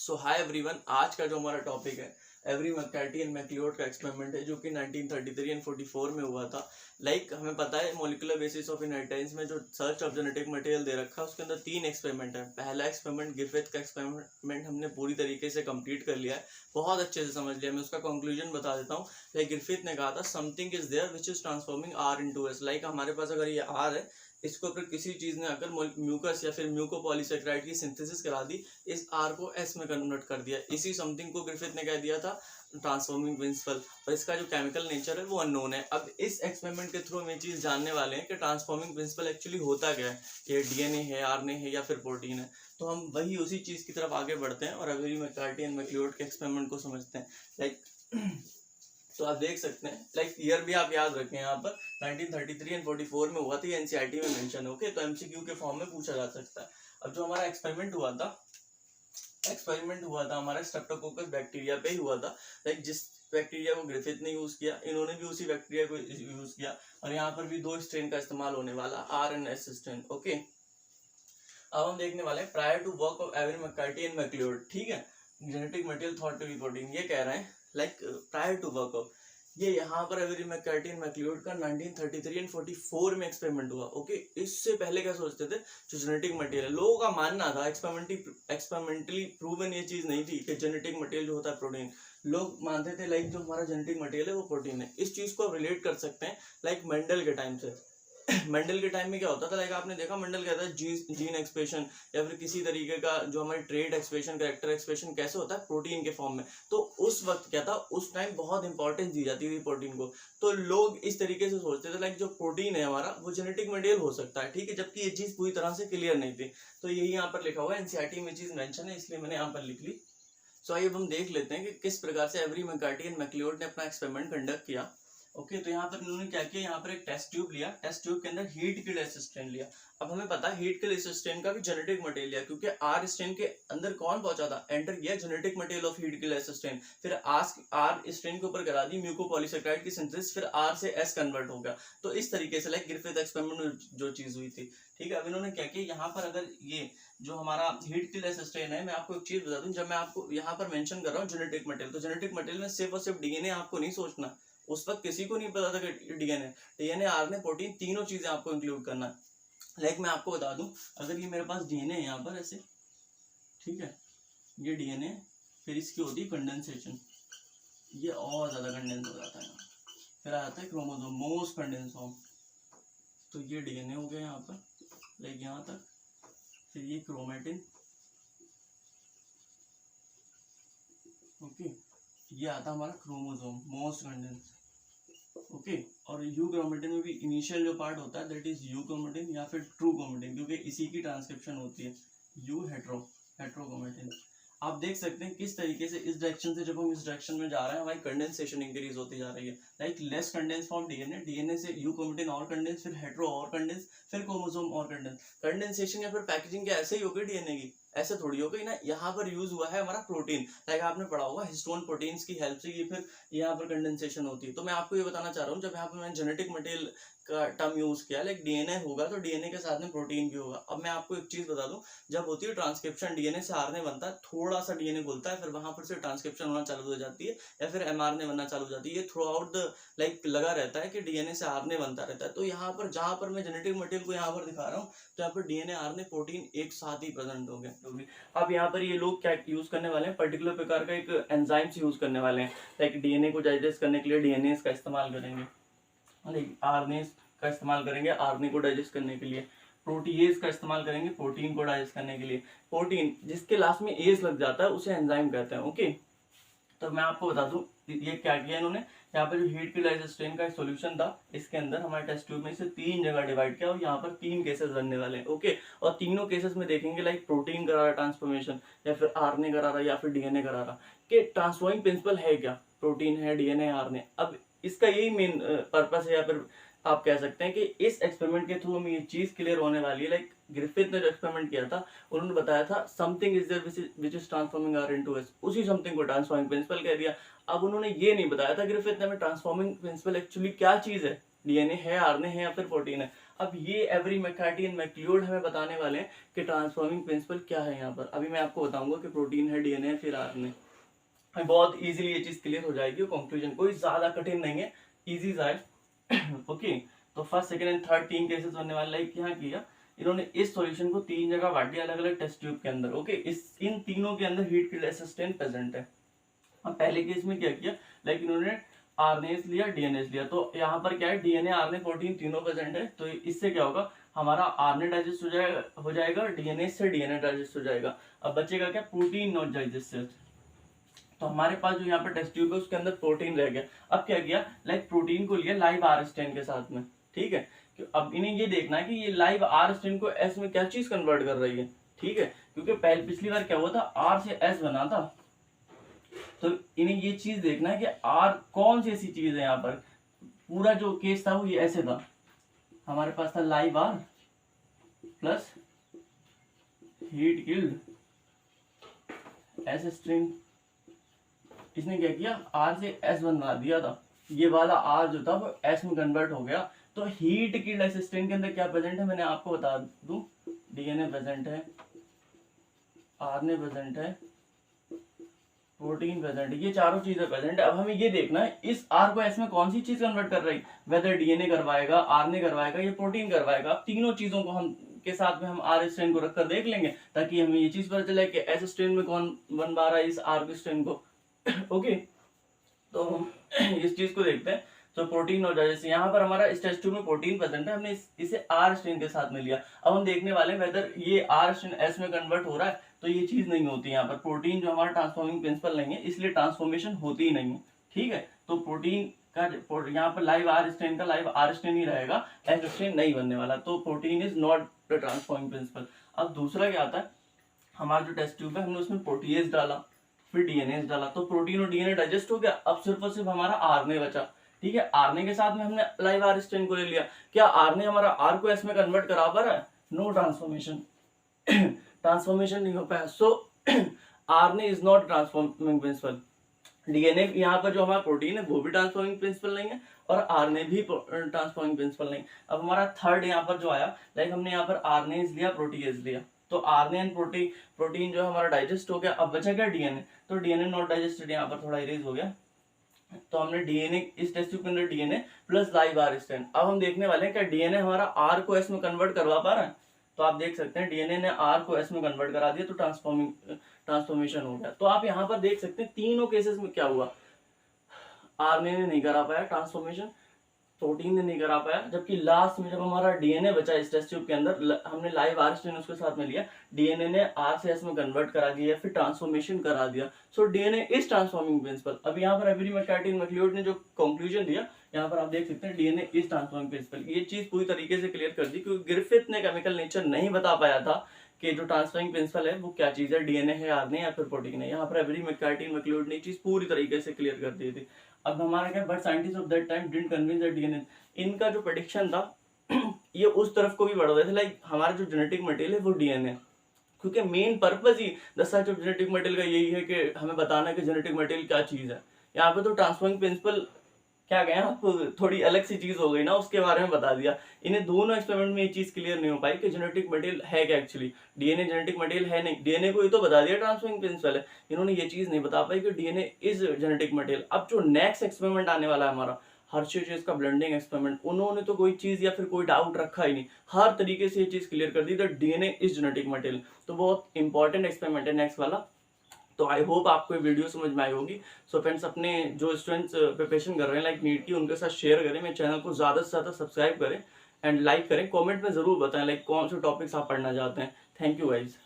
सो hi everyone, आज का जो हमारा टॉपिक है एवरी मैककार्टी एंड मैक्लियोड का एक्सपेरिमेंट है जो कि 1933 एंड 44 में हुआ था। हमें पता है मॉलिक्यूलर बेसिस ऑफ इनहेरिटेंस में जो सर्च ऑफ जेनेटिक मटेरियल दे रखा है उसके अंदर 3 एक्सपेरिमेंट है। पहला एक्सपेरिमेंट ग्रिफिथ का एक्सपेरिमेंट हमने पूरी तरीके से कंप्लीट कर लिया है, बहुत अच्छे से समझ लिया। मैं उसका कंक्लूजन बता देता हूँ। ग्रिफिथ ने कहा था something is there which is transforming R into S. हमारे पास अगर ये आर है, इसको अगर किसी चीज ने अगर म्यूकस या फिर म्यूकोपॉलीसेकेराइड की सिंथेसिस करा दी, इस आर को एस में कन्वर्ट कर दिया। इसी समथिंग को ग्रिफिथ ने कह दिया था ट्रांसफॉर्मिंग प्रिंसिपल, और इसका जो केमिकल नेचर है वो अननोन है। अब इस एक्सपेरिमेंट के थ्रू हम ये चीज जानने वाले हैं कि ट्रांसफॉर्मिंग प्रिंसिपल एक्चुअली होता क्या है, कि डीएनए है, आरएनए है या फिर प्रोटीन है। तो हम वही उसी चीज की तरफ आगे बढ़ते हैं और एवरी मैककार्टी एंड मैक्लियोड के एक्सपेरिमेंट को समझते हैं। तो आप देख सकते हैं ईयर भी आप याद रखें, यहाँ पर 1933 एंड 44 में हुआ था। ये एनसीईआरटी में मेंशन है, ओके। तो एमसीक्यू के फॉर्म में पूछा जा सकता है। अब जो हमारा एक्सपेरिमेंट हुआ था हमारा स्ट्रेप्टोकोकस बैक्टीरिया पे ही हुआ था। जिस बैक्टीरिया को ग्रिफिथ ने यूज किया, इन्होंने भी उसी बैक्टीरिया को यूज किया, और यहाँ पर भी 2 स्ट्रेन का इस्तेमाल होने वाला, R and S strain, okay. अब हम देखने वाले हैं prior to work of Avery McCarty and MacLeod, ठीक है। Genetic material thought to be protein, ये कह रहे हैं प्रायर टू वर्क ऑफ। ये यहाँ पर एवरी मैककार्टी एंड मैक्लियोड का 1933 एंड 44 में एक्सपेरिमेंट हुआ, ओके। इससे पहले क्या सोचते थे, जो जेनेटिक मटेरियल, लोगों का मानना था, एक्सपेरिमेंटली प्रूवन ये चीज नहीं थी कि जेनेटिक मटेरियल जो होता है प्रोटीन। लोग मानते थे जो हमारा जेनेटिक मटेरियल है वो प्रोटीन है। इस चीज को आप रिलेट कर सकते हैं मेंडल के टाइम से। मेंडल के टाइम में क्या होता था, आपने देखा मेंडल कहता है जीन एक्सप्रेशन या फिर किसी तरीके का जो हमारे ट्रेड एक्सप्रेशन, कैरेक्टर एक्सप्रेशन कैसे होता है, प्रोटीन के फॉर्म में। तो उस वक्त क्या था, उस टाइम बहुत इंपॉर्टेंस दी जाती थी प्रोटीन को। तो लोग इस तरीके से सोचते थे जो प्रोटीन है हमारा वो जेनेटिक मटेरियल हो सकता है, ठीक है, जबकि ये चीज पूरी तरह से क्लियर नहीं थी। तो यही यहाँ पर लिखा हुआ है, एनसीईआरटी में चीज मेंशन है, इसलिए मैंने यहाँ पर लिख ली। सो आइए हम देख लेते हैं कि किस प्रकार से एवरी मैककार्टी एंड मैक्लियोड ने अपना एक्सपेरिमेंट कंडक्ट किया, ओके। तो यहाँ पर इन्होंने क्या किया, यहाँ पर एक टेस्ट ट्यूब लिया, टेस्ट ट्यूब के अंदर हीट किल्ड एस स्ट्रेन लिया। अब हमें पता है हीट किल्ड एस स्ट्रेन का भी जेनेटिक मटेरियल है, क्योंकि आर स्ट्रेन के अंदर कौन पहुंचा था, एंटर किया genetic material of heat killed S strain. फिर आर स्ट्रेन के ऊपर करा दी म्यूकोपॉलीसेकेराइड की सिंथेसिस, फिर आर से एस कन्वर्ट हो गया। तो इस तरीके से ग्रिफिथ एक्सपेरिमेंट में जो चीज हुई थी, ठीक है। अब इन्होंने क्या किया, यहाँ पर अगर ये जो हमारा हीट किल्ड एस स्ट्रेन है, मैं आपको एक चीज बता दूं, जब मैं आपको यहाँ पर मेंशन कर रहा हूँ जेनेटिक मटेरियल, तो जेनेटिक मटेरियल में सिर्फ और सिर्फ डीएनए आपको नहीं सोचना। उस वक्त किसी को नहीं पता था कि डीएनए, आरएनए, प्रोटीन, तीनों चीजें आपको इंक्लूड करना है। मैं आपको बता दूं, अगर ये मेरे पास डीएनए है यहाँ पर ऐसे, ठीक है, ये डीएनए, फिर इसकी होती है कंडेंसेशन, ये और ज्यादा कंडेंस हो जाता है, फिर आ जाता है क्रोमोसोम, मोस्ट कंडेंस फॉर्म। तो ये डीएनए हो गया यहाँ पर, यहाँ तक, फिर ये क्रोमेटिन, ओके। ये आता हमारा क्रोमोसोम, मोस्ट कंडेंस, ओके। और यू क्रोमेटिन में भी इनिशियल जो पार्ट होता है दैट इज यू क्रोमेटिन या फिर ट्रू क्रोमेटिन, क्योंकि इसी की ट्रांसक्रिप्शन होती है, यू हेट्रोक्रोमेटिन। आप देख सकते हैं किस तरीके से इस डायरेक्शन से जब हम इस डायरेक्शन में जा रहे हैं हमारी कंडेंसेशन इंक्रीज होती जा रही है। लेस कंडेंस फॉर्म डीएनए से यू क्रोमेटिन और कंडेंस, फिर हेट्रो और कंडेंस, फिर क्रोमोसोम और कंडेंस। कंडेंसेशन या फिर पैकेजिंग क्या ऐसे ही होगी डीएनए की, ऐसे थोड़ी हो गई ना। यहाँ पर यूज हुआ है हमारा प्रोटीन, आपने पढ़ा होगा हिस्टोन प्रोटीन्स की हेल्प से ये फिर यहाँ पर कंडेंसेशन होती है। तो मैं आपको ये बताना चाह रहा हूँ, जब यहाँ पर मैंने जेनेटिक मटेरियल का टर्म यूज किया, डीएनए होगा तो डीएनए के साथ में प्रोटीन भी होगा। अब मैं आपको एक चीज बता दूं, जब होती है ट्रांसक्रिप्शन, डीएनए से आरएनए बनता है, थोड़ा सा डीएनए खुलता है, फिर वहां पर से ट्रांसक्रिप्शन होना चालू हो जाती है या फिर एमआरएनए बनना चालू हो जाती है। ये थ्रू आउट द लगा रहता है कि डीएनए से आरएनए बनता रहता है। तो यहाँ पर जहां पर मैं जेनेटिक मटेरियल को यहाँ पर दिखा रहा हूँ, तो यहाँ पर डीएनए, आरएनए, प्रोटीन एक साथ ही प्रेजेंट हो गए। अब यहाँ पर ये लोग क्या यूज करने वाले हैं, पर्टिकुलर प्रकार का एक एंजाइम्स यूज करने वाले हैं। डीएनए को डाइजेस्ट करने के लिए डीएनए का इस्तेमाल करेंगे, आरएनए का इस्तेमाल करेंगे आरएनए को डाइजेस्ट करने के लिए, प्रोटीएज का इस्तेमाल करेंगे प्रोटीन को डाइजेस्ट करने के लिए। प्रोटीन जिसके लास्ट में एज लग जाता है उसे एंजाइम कहते हैं, ओके। तो मैं आपको बता दूं ये क्या किया इन्होंने, यहाँ पर जो हीट किल्ड एस स्ट्रेन का एक सॉल्यूशन था, इसके अंदर हमारे टेस्ट ट्यूब में इसे 3 जगह डिवाइड किया और यहाँ पर 3 केसेस बनने वाले हैं, ओके। और तीनों केसेस में देखेंगे प्रोटीन करा रहा ट्रांसफॉर्मेशन, या फिर आरएनए करा रहा, या फिर डीएनए करा रहा, कि ट्रांसफॉर्मिंग प्रिंसिपल है क्या, प्रोटीन है, डीएनए, आरएनए। अब इसका यही मेन पर्पस है, या फिर आप कह सकते हैं कि इस एक्सपेरिमेंट के थ्रू हमें ये चीज क्लियर होने वाली है। ग्रिफिथ ने जो एक्सपेरिमेंट किया था, उन्होंने बताया था something is there which is transforming R into S, उसी समथिंग को ट्रांसफॉर्मिंग प्रिंसिपल कह दिया। अब उन्होंने ये नहीं बताया था ग्रिफिथ ने ट्रांसफॉर्मिंग प्रिंसिपल एक्चुअली क्या चीज है, डीएनए है, आरएनए है या फिर प्रोटीन है। अब ये एवरी मैककार्टी एंड मैक्लियोड हमें बताने वाले हैं कि ट्रांसफॉर्मिंग प्रिंसिपल क्या है यहाँ पर। अभी मैं आपको बताऊंगा कि प्रोटीन है, डीएनए है, फिर आरएनए। बहुत इजीली ये चीज क्लियर हो जाएगी। कंक्लूजन कोई ज्यादा कठिन नहीं है, इजी सा है। ओके, तो first second and third 3 cases बनने वाले। लाइक क्या किया इन्होंने, इस सॉल्यूशन को 3 जगह बांट दिया अलग अलग टेस्ट ट्यूब के अंदर। ओके, इन तीनों के अंदर हीट किल्ड असिस्टेंट प्रेजेंट है। अब पहले केस में क्या किया, लाइक इन्होंने आरएनएस लिया, डीएनएस लिया। तो यहाँ पर क्या है, डीएनए आरएनए प्रोटीन तीनों प्रेजेंट है। तो इससे क्या होगा, हमारा आरएनए डाइजेस्ट हो जाएगा, डीएनए से डीएनए डाइजेस्ट हो जाएगा। अब बचेगा क्या, प्रोटीन नॉट डाइजेस्टेड। तो हमारे पास जो यहाँ पर टेस्ट ट्यूब है उसके अंदर प्रोटीन रह गया। अब क्या किया, लाइक प्रोटीन को लिया लाइव आर स्टेन के साथ में, ठीक है। अब इन्हें ये देखना है कि ये लाइव आर स्टेन को एस में क्या चीज कन्वर्ट कर रही है, ठीक है। क्योंकि पहले पिछली बार क्या हुआ था, आर से एस बना था। तो इन्हें ये चीज देखना है कि आर कौन सी ऐसी चीज है। यहाँ पर पूरा जो केस था वो ये ऐसे था, हमारे पास था live R plus heat killed S string. इसने क्या किया, आर से एस बना दिया था, ये वाला आर जो था वो एस में कन्वर्ट हो गया। तो हीट किल्ड असिस्टेंट के अंदर क्या प्रेजेंट है, मैंने आपको बता दूं, डीएनए प्रेजेंट है, आरएनए प्रेजेंट है, प्रोटीन प्रेजेंट है, ये चारों चीजें प्रेजेंट है। अब हमें ये देखना है इस आर को एस में कौन सी चीज कन्वर्ट कर रही, वेदर डीएनए करवाएगा, आरएनए करवाएगा या प्रोटीन करवाएगा। अब तीनों चीजों को हम के साथ में हम आर स्ट्रेन को रखकर देख लेंगे, ताकि हमें ये चीज पता चले कि एस स्ट्रेन में कौन बनवा रहा है इस आर स्ट्रेन को। ओके, तो हम इस चीज को देखते हैं। तो प्रोटीन और जैसे यहाँ पर हमारा इस टेस्ट ट्यूब में प्रोटीन प्रेजेंट है, हमने इसे आर स्ट्रेन के साथ में लिया। अब हम देखने वाले हैं वेदर ये आर स्ट्रेन एस में कन्वर्ट हो रहा है। तो ये चीज नहीं होती यहाँ पर, प्रोटीन जो हमारा ट्रांसफॉर्मिंग प्रिंसिपल नहीं है, इसलिए ट्रांसफॉर्मेशन होती ही नहीं है, ठीक है। तो प्रोटीन का यहाँ पर लाइव आर स्ट्रेन का लाइव आर स्ट्रेन ही रहेगा, एस स्ट्रेन नहीं बनने वाला। तो protein is not the transforming principle. अब दूसरा क्या आता है, हमारा जो टेस्ट ट्यूब है हमने उसमें प्रोटीएज डाला, फिर डीएनए डाला। तो प्रोटीन और डीएनए डाइजेस्ट हो गया। अब सिर्फ और सिर्फ हमारा आरएनए बचा, ठीक है। आरएनए के साथ में हमने लाइव आर स्ट्रेन को ले लिया। क्या आरएनए हमारा आर को एस में कन्वर्ट करा पा रहा है, नो ट्रांसफॉर्मेशन। ट्रांसफॉर्मेशन नहीं हो पाया। सो RNA is not transforming principle. DNA यहाँ पर जो हमारा प्रोटीन है वो भी ट्रांसफॉर्मिंग प्रिंसिपल नहीं है, और आरएनए भी ट्रांसफॉर्मिंग प्रिंसिपल नहीं। अब हमारा थर्ड यहाँ पर जो आया, लाइक हमने यहाँ पर आरएनए लिया, प्रोटीएज लिया। तो आरएनए एंड प्रोटीन जो हमारा डाइजेस्ट हो गया। अब बचा क्या, डीएनए। तो डीएनए नॉट डाइजेस्टेड, यहाँ पर थोड़ा इरेज हो गया। तो हमने डीएनए इस टेस्ट ट्यूब के अंदर DNA plus live R strain. अब हम देखने वाले हैं क्या डीएनए हमारा आर को एस में कन्वर्ट करवा पा रहा है। तो आप देख सकते हैं डीएनए ने आर को एस में कन्वर्ट करा दिया, तो ट्रांसफॉर्मेशन हो गया। तो आप यहाँ पर देख सकते हैं तीनों केसेस में क्या हुआ, आरएनए ने नहीं करा पाया ट्रांसफॉर्मेशन, प्रोटीन ने नहीं करा पाया, जबकि लास्ट में जब हमारा डीएनए बचा इस टेस्ट ट्यूब के अंदर, हमने लाइव आर स्ट्रेन उसके साथ में लिया, डीएनए ने आर से एस में कन्वर्ट करा दिया, फिर ट्रांसफॉर्मेशन करा दिया। So DNA is transforming principle. अब यहाँ पर एवरी मैककार्टी एंड मैक्लियोड ने जो कंक्लूजन दिया, यहाँ पर आप देख सकते हैं डीएनए इज ट्रांसफॉर्मिंग प्रिंसिपल। ये चीज पूरी तरीके से क्लियर कर दी, क्योंकि ग्रिफिथ ने केमिकल नेचर नहीं बता पाया था कि जो ट्रांसफॉर्मिंग प्रिंसिपल है वो क्या चीज है, डीएनए है, आरएनए या फिर प्रोटीन है। यहाँ पर एवरी मैककार्टी एंड मैक्लियोड ने चीज पूरी तरीके से क्लियर कर दी थी। अब हमारा क्या, but scientist of that time didn't convince that DNA, इनका जो प्रेडिक्शन था ये उस तरफ को भी बढ़ रहे थे, लाइक हमारा जो जेनेटिक मटेरियल है वो डीएनए, क्योंकि main purpose he the search of genetic material का यही है कि हमें बताना है कि जेनेटिक मटेरियल क्या चीज है। यहाँ पे तो ट्रांसफॉर्मिंग प्रिंसिपल क्या गया, आपको थोड़ी अलग सी चीज हो गई ना, उसके बारे में बता दिया। इन्हें दोनों एक्सपेरिमेंट में ये चीज क्लियर नहीं हो पाई कि जेनेटिक मटेरियल है क्या एक्चुअली। डीएनए जेनेटिक मटेरियल है नहीं, डीएनए को ये तो बता दिया ट्रांसफॉर्मिंग प्रिंसिपल है, इन्होंने ये चीज नहीं बता पाई कि डीएनए इज जेनेटिक मटेरियल। अब जो नेक्स्ट एक्सपेरिमेंट आने वाला है हमारा हर्शेस का ब्लेंडिंग एक्सपेरिमेंट, उन्होंने तो कोई चीज या फिर कोई डाउट रखा ही नहीं, हर तरीके से ये चीज क्लियर कर दी that DNA is genetic material. तो बहुत इंपॉर्टेंट एक्सपेरिमेंट है नेक्स्ट वाला। तो आई होप आपको ये वीडियो समझ में आई होगी। सो फ्रेंड्स, अपने जो स्टूडेंट्स प्रिपरेशन कर रहे हैं लाइक नीट की, उनके साथ शेयर करें, मेरे चैनल को ज़्यादा से ज़्यादा सब्सक्राइब करें एंड लाइक करें। कमेंट में ज़रूर बताएं लाइक कौन से टॉपिक्स आप पढ़ना चाहते हैं। Thank you guys.